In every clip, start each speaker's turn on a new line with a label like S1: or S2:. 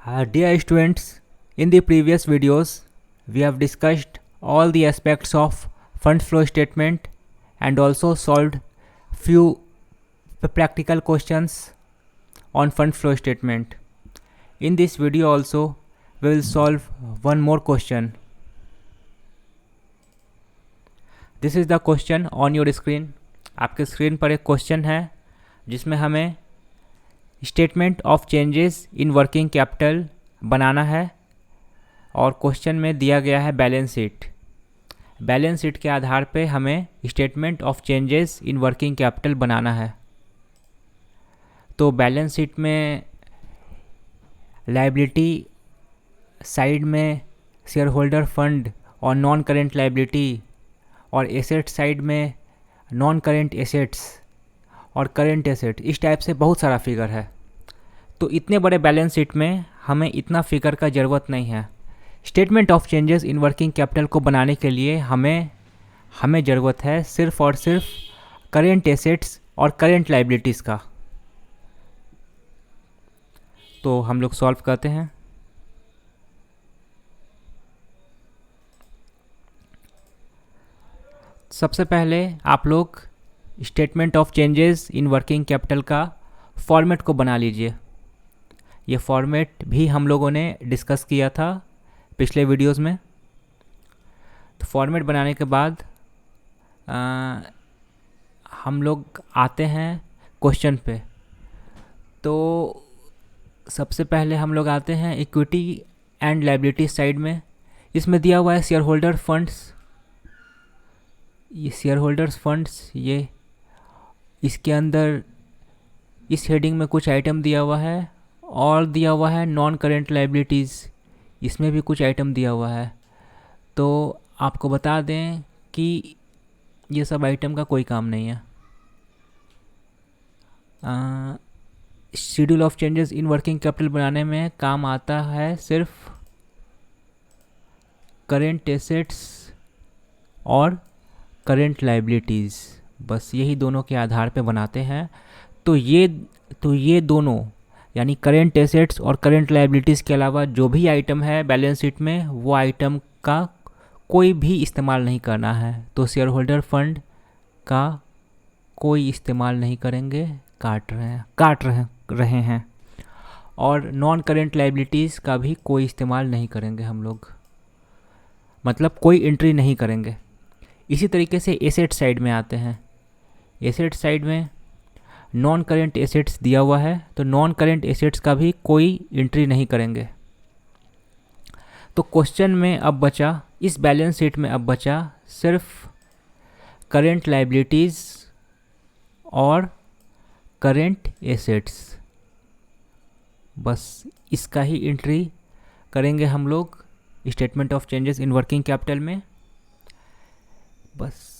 S1: Dear students, in the previous videos, we have discussed all the aspects of fund flow statement and also solved few practical questions on fund flow statement. In this video also, we will solve one more question. This is the question on your screen. आपके screen पर एक question है जिसमें हमें statement of changes in working capital बनाना है और question में दिया गया है बैलेंस शीट। बैलेंस शीट के आधार पे हमें statement of changes in working capital बनाना है। तो बैलेंस शीट में लायबिलिटी साइड में शेयर होल्डर फंड और नॉन करेंट लायबिलिटी और एसेट साइड में नॉन करेंट एसेट्स और करेंट एसेट, इस टाइप से बहुत सारा फिगर है। तो इतने बड़े बैलेंस शीट में हमें इतना फिगर का ज़रूरत नहीं है। Statement of changes in working capital को बनाने के लिए हमें ज़रूरत है सिर्फ और सिर्फ करेंट एसेट्स और करेंट लायबिलिटीज़ का। तो हम लोग सॉल्व करते हैं। सबसे पहले आप लोग statement of changes in working capital का फॉर्मेट को बना लीजिए। ये फॉर्मेट भी हम लोगों ने डिस्कस किया था पिछले वीडियोस में। तो फॉर्मेट बनाने के बाद हम लोग आते हैं क्वेश्चन पे। तो सबसे पहले हम लोग आते हैं इक्विटी एंड लायबिलिटी साइड में। इसमें दिया हुआ है शेयर होल्डर फंड्स। ये शेयर होल्डर्स फंड्स, ये इसके अंदर इस हेडिंग में कुछ आइटम दिया हुआ है और दिया हुआ है नॉन करेंट लायबिलिटीज़, इसमें भी कुछ आइटम दिया हुआ है। तो आपको बता दें कि ये सब आइटम का कोई काम नहीं है। Schedule of changes in working capital बनाने में काम आता है सिर्फ करेंट एसेट्स और करेंट लायबिलिटीज़, बस यही दोनों के आधार पे बनाते हैं। तो ये दोनों यानी करेंट एसेट्स और करेंट लायबिलिटीज़ के अलावा जो भी आइटम है बैलेंस शीट में, वो आइटम का कोई भी इस्तेमाल नहीं करना है। तो शेयर होल्डर फंड का कोई इस्तेमाल नहीं करेंगे, काट रहे हैं और नॉन करेंट लायबिलिटीज़ का भी कोई इस्तेमाल नहीं करेंगे हम लोग, मतलब कोई एंट्री नहीं करेंगे। इसी तरीके से एसेट साइड में आते हैं। एसेट साइड में नॉन करेंट एसेट्स दिया हुआ है, तो नॉन करेंट एसेट्स का भी कोई एंट्री नहीं करेंगे। तो क्वेश्चन में अब बचा, इस बैलेंस शीट में अब बचा सिर्फ करेंट लायबिलिटीज़ और करेंट एसेट्स, बस इसका ही एंट्री करेंगे हम लोग statement of changes in working capital में, बस।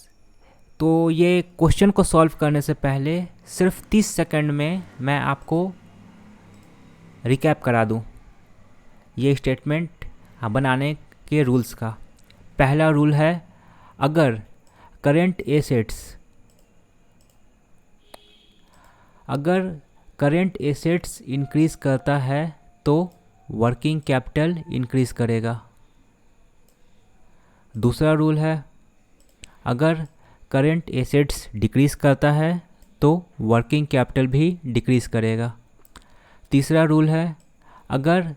S1: तो ये क्वेश्चन को सॉल्व करने से पहले सिर्फ 30 सेकंड में मैं आपको रिकैप करा दूं ये स्टेटमेंट बनाने के रूल्स का। पहला रूल है, अगर करेंट एसेट्स इंक्रीज करता है तो वर्किंग कैपिटल इंक्रीज करेगा। दूसरा रूल है, अगर करेंट एसेट्स डिक्रीज़ करता है तो वर्किंग कैपिटल भी डिक्रीज़ करेगा। तीसरा रूल है, अगर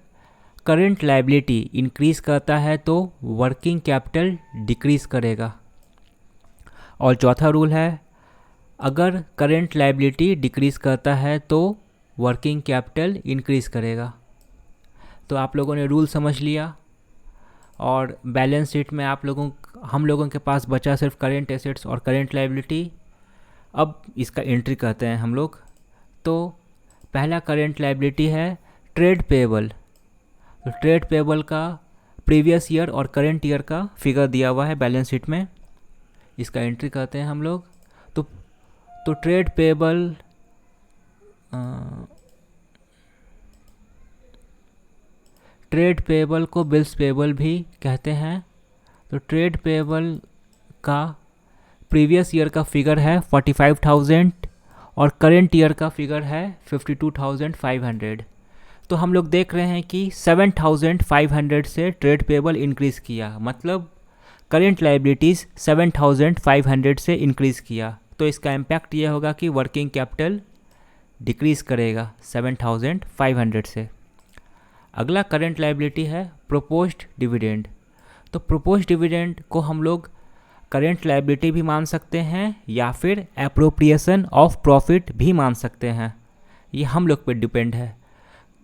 S1: करेंट लायबिलिटी इंक्रीज़ करता है तो वर्किंग कैपिटल डिक्रीज़ करेगा। और चौथा रूल है, अगर करेंट लायबिलिटी डिक्रीज़ करता है तो वर्किंग कैपिटल इंक्रीज़ करेगा। तो आप लोगों ने रूल समझ लिया और बैलेंस शीट में हम लोगों के पास बचा सिर्फ करेंट एसेट्स और करेंट लायबिलिटी। अब इसका एंट्री करते हैं हम लोग। तो पहला करेंट लायबिलिटी है ट्रेड पेएबल। तो ट्रेड पेएबल का प्रीवियस ईयर और करेंट ईयर का फिगर दिया हुआ है बैलेंस शीट में, इसका एंट्री करते हैं हम लोग। तो ट्रेड पेएबल को बिल्स पेएबल भी कहते हैं। तो ट्रेड पेएबल का प्रीवियस ईयर का फिगर है 45,000 और करेंट ईयर का फिगर है 52,500। तो हम लोग देख रहे हैं कि 7,500 से ट्रेड पेबल इंक्रीज़ किया, मतलब करेंट लाइबिलिटीज़ 7,500 से इंक्रीज़ किया। तो इसका इम्पैक्ट ये होगा कि वर्किंग कैपिटल डिक्रीज़ करेगा 7,500 से। अगला करंट लाइबिलिटी है प्रोपोज्ड डिविडेंड। तो प्रोपोज्ड डिविडेंड को हम लोग करंट लाइबिलिटी भी मान सकते हैं या फिर एप्रोप्रिएशन ऑफ प्रॉफिट भी मान सकते हैं, ये हम लोग पे डिपेंड है।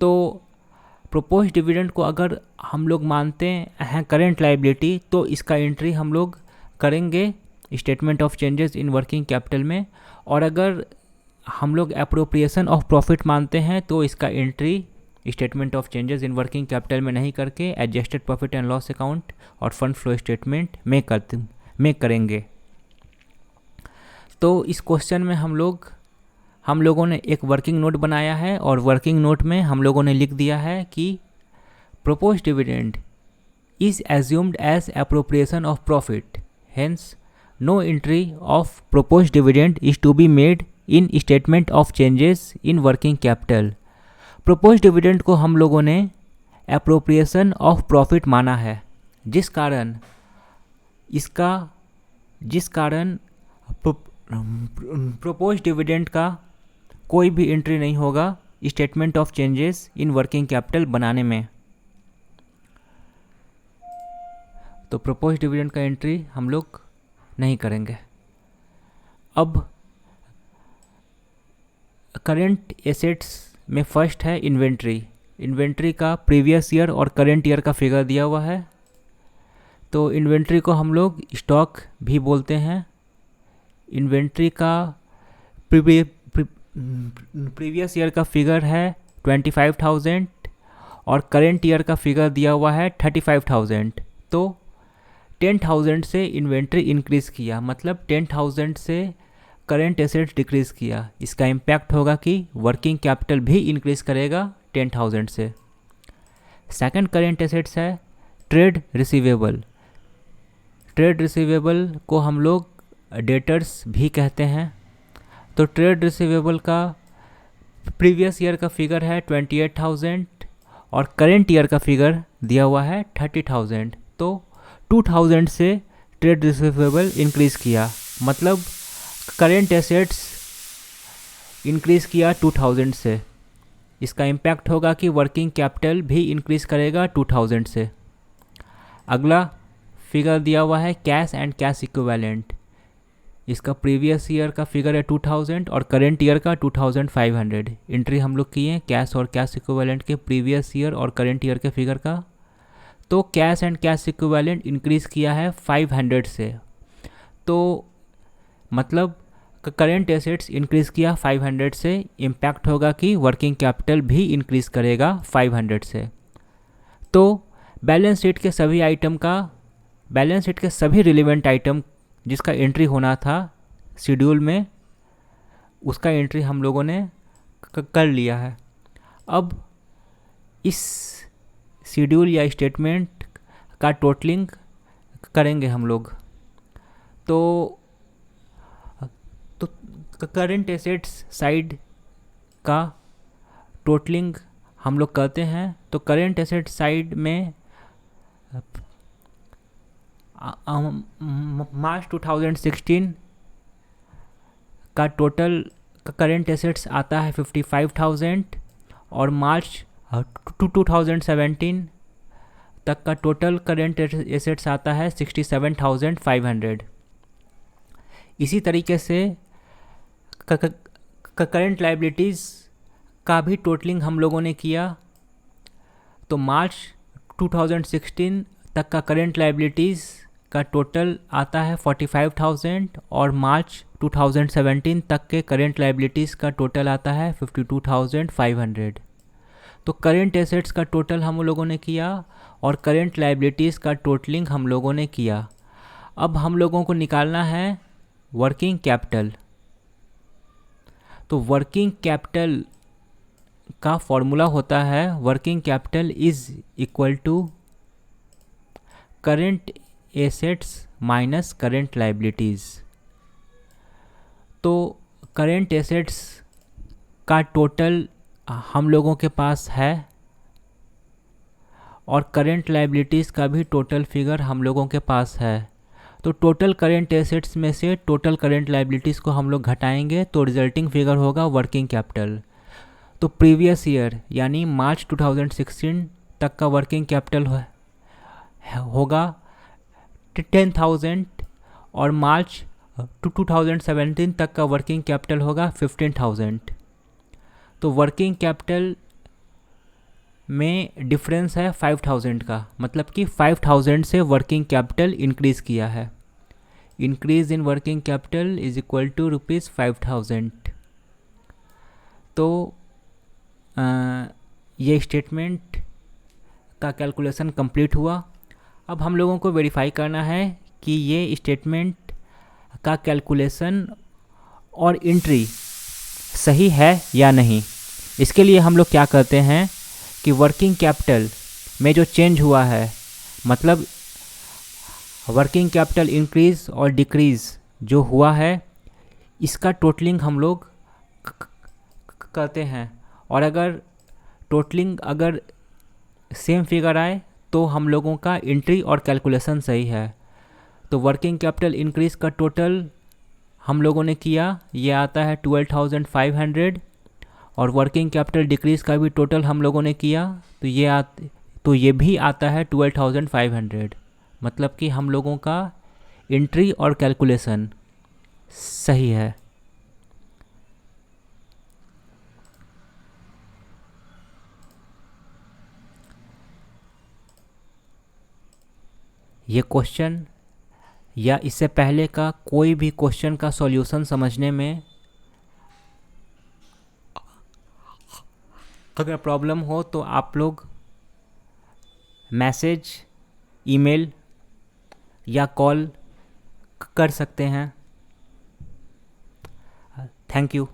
S1: तो प्रोपोज्ड डिविडेंड को अगर हम लोग मानते हैं करंट लाइबिलिटी, तो इसका एंट्री हम लोग करेंगे statement of changes in working capital में, और अगर हम लोग एप्रोप्रिएशन ऑफ प्रॉफिट मानते हैं तो इसका entry statement of changes in working capital में नहीं करके adjusted profit and loss account और फंड फ्लो स्टेटमेंट में करेंगे। तो इस क्वेश्चन में हम लोगों ने एक वर्किंग नोट बनाया है, और वर्किंग नोट में हम लोगों ने लिख दिया है कि proposed dividend is assumed as appropriation of profit, hence no entry of proposed dividend is to be made in statement of changes in working capital. Proposed dividend को हम लोगों ने एप्रोप्रिएशन ऑफ प्रॉफिट माना है, जिस कारण प्रोपोज्ड डिविडेंड का कोई भी एंट्री नहीं होगा statement of changes in working capital बनाने में। तो प्रोपोज्ड डिविडेंड का एंट्री हम लोग नहीं करेंगे। अब करंट एसेट्स में फर्स्ट है इन्वेंट्री। इन्वेंट्री का प्रीवियस ईयर और करंट ईयर का फिगर दिया हुआ है। तो इन्वेंट्री को हम लोग स्टॉक भी बोलते हैं। इन्वेंट्री का प्रीवियस ईयर का फिगर है 25,000 और करंट ईयर का फिगर दिया हुआ है 35,000। तो 10,000 से इन्वेंट्री इंक्रीज़ किया, मतलब 10,000 से करंट एसेट्स डिक्रीज़ किया। इसका इम्पैक्ट होगा कि वर्किंग कैपिटल भी इंक्रीज़ करेगा 10,000 से। सेकंड करंट एसेट्स है ट्रेड रिसीवेबल। ट्रेड रिसीवेबल को हम लोग डेटर्स भी कहते हैं। तो ट्रेड रिसीवेबल का प्रीवियस ईयर का फिगर है 28,000 और करंट ईयर का फिगर दिया हुआ है 30,000। तो 2,000 से ट्रेड रिसीवेबल इंक्रीज़ किया, मतलब करंट एसेट्स इंक्रीज़ किया 2,000 से। इसका इम्पैक्ट होगा कि वर्किंग कैपिटल भी इंक्रीज़ करेगा 2,000 से। अगला फिगर दिया हुआ है कैश एंड कैश इक्विवेलेंट। इसका प्रीवियस ईयर का फिगर है 2,000 और करंट ईयर का 2,500। एंट्री हम लोग किए कैश और कैश इक्विवेलेंट के प्रीवियस ईयर और करंट ईयर के फिगर का। तो cash and cash equivalent increase किया है 500 से, तो मतलब करंट एसेट्स इंक्रीज़ किया 500 से। इम्पैक्ट होगा कि वर्किंग कैपिटल भी इंक्रीज़ करेगा 500 से। तो बैलेंस शीट के सभी रिलेवेंट आइटम जिसका एंट्री होना था शेड्यूल में, उसका एंट्री हम लोगों ने कर लिया है। अब इस शेड्यूल या स्टेटमेंट का टोटलिंग करेंगे हम लोग। तो करंट एसेट्स साइड का टोटलिंग हम लोग करते हैं। तो करंट एसेट साइड में मार्च 2016 का टोटल करंट एसेट्स आता है 55,000 और मार्च 2017 तक का टोटल करंट एसेट्स आता है 67,500। इसी तरीके से करंट लाइबिलिटीज़ का भी टोटलिंग हम लोगों ने किया। तो मार्च 2016 तक का करंट लाइबिलिटीज़ का टोटल आता है 45,000 और मार्च 2017 तक के करंट लाइबिलिटीज़ का टोटल आता है 52,500। तो करंट एसेट्स का टोटल हम लोगों ने किया और करंट लाइबिलिटीज़ का टोटलिंग हम लोगों ने किया। अब हम लोगों को निकालना है वर्किंग कैपिटल। तो वर्किंग कैपिटल का फॉर्मूला होता है working capital is equal to current assets minus current liabilities. तो करंट एसेट्स का टोटल हम लोगों के पास है और करेंट लाइबिलिटीज़ का भी टोटल फिगर हम लोगों के पास है। तो टोटल करेंट एसेट्स में से टोटल करेंट लाइबिलिटीज़ को हम लोग घटाएंगे तो रिजल्टिंग फिगर होगा वर्किंग कैपिटल। तो प्रीवियस ईयर यानी मार्च 2016 तक का वर्किंग कैपिटल होगा 10,000 और मार्च 2017 तक का वर्किंग कैपिटल होगा 15,000। तो वर्किंग कैपिटल में डिफरेंस है 5,000 का, मतलब कि 5,000 से वर्किंग कैपिटल इंक्रीज़ किया है। Increase in working capital is equal to ₹5,000। तो ये स्टेटमेंट का कैलकुलेशन कंप्लीट हुआ। अब हम लोगों को वेरीफाई करना है कि ये स्टेटमेंट का कैलकुलेशन और एंट्री सही है या नहीं। इसके लिए हम लोग क्या करते हैं कि वर्किंग कैपिटल में जो चेंज हुआ है, मतलब वर्किंग कैपिटल इंक्रीज़ और डिक्रीज़ जो हुआ है, इसका टोटलिंग हम लोग करते हैं। और अगर टोटलिंग अगर सेम फिगर आए तो हम लोगों का एंट्री और कैलकुलेशन सही है। तो वर्किंग कैपिटल इंक्रीज़ का टोटल हम लोगों ने किया, ये आता है 12,500। और वर्किंग कैपिटल डिक्रीज़ का भी टोटल हम लोगों ने किया, तो ये भी आता है 12,500। मतलब कि हम लोगों का एंट्री और कैलकुलेशन सही है। ये क्वेश्चन या इससे पहले का कोई भी क्वेश्चन का सॉल्यूशन समझने में अगर प्रॉब्लम हो तो आप लोग मैसेज, ईमेल या कॉल कर सकते हैं। Thank you.